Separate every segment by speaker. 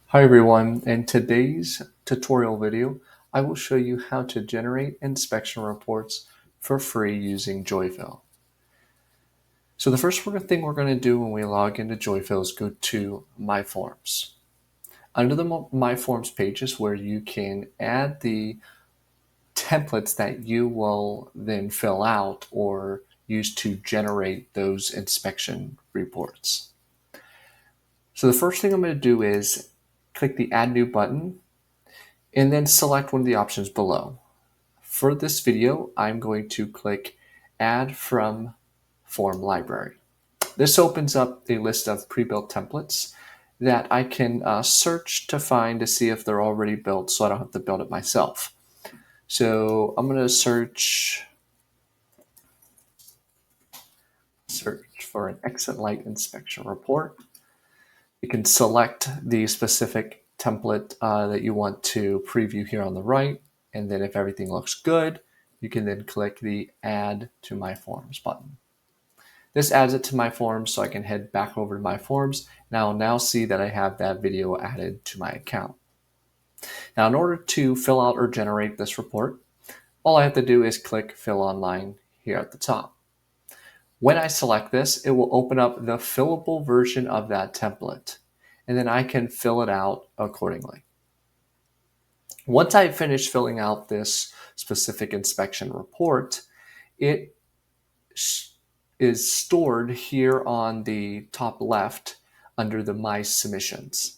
Speaker 1: Hi everyone, in today's tutorial video, I will show you how to generate inspection reports for free using Joyfill. So the first thing we're going to do when we log into Joyfill is go to My Forms. Under the My Forms page is where you can add the templates that you will then fill out or use to generate those inspection reports. So the first thing I'm going to do is click the Add New button and then select one of the options below. For this video, I'm going to click Add from Form Library. This opens up a list of pre-built templates that I can search to find to see if they're already built so I don't have to build it myself. So I'm going to search for an exit light inspection report. You can select the specific template that you want to preview here on the right. And then if everything looks good, you can then click the Add to My Forms button. This adds it to my forms so I can head back over to my forms. And I'll now see that I have that video added to my account. Now, in order to fill out or generate this report, all I have to do is click Fill Online here at the top. When I select this, it will open up the fillable version of that template, and then I can fill it out accordingly. Once I finish filling out this specific inspection report, it is stored here on the top left under the My Submissions.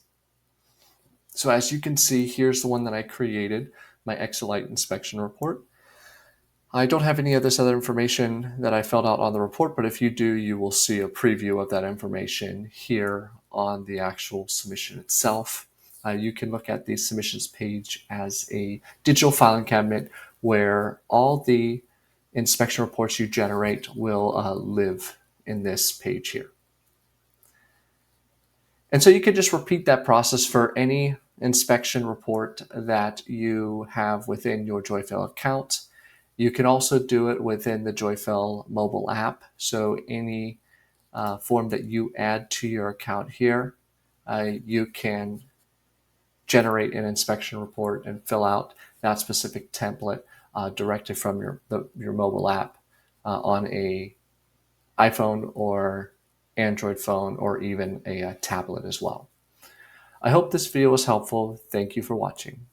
Speaker 1: So as you can see, here's the one that I created, my Exolite inspection report. I don't have any of this other information that I filled out on the report, but if you do, you will see a preview of that information here on the actual submission itself. You can look at the submissions page as a digital filing cabinet where all the inspection reports you generate will live in this page here. And so you can just repeat that process for any inspection report that you have within your Joyfill account. You can also do it within the Joyfill mobile app. So any form that you add to your account here, you can generate an inspection report and fill out that specific template directly from your mobile app on a iPhone or Android phone or even a tablet as well. I hope this video was helpful. Thank you for watching.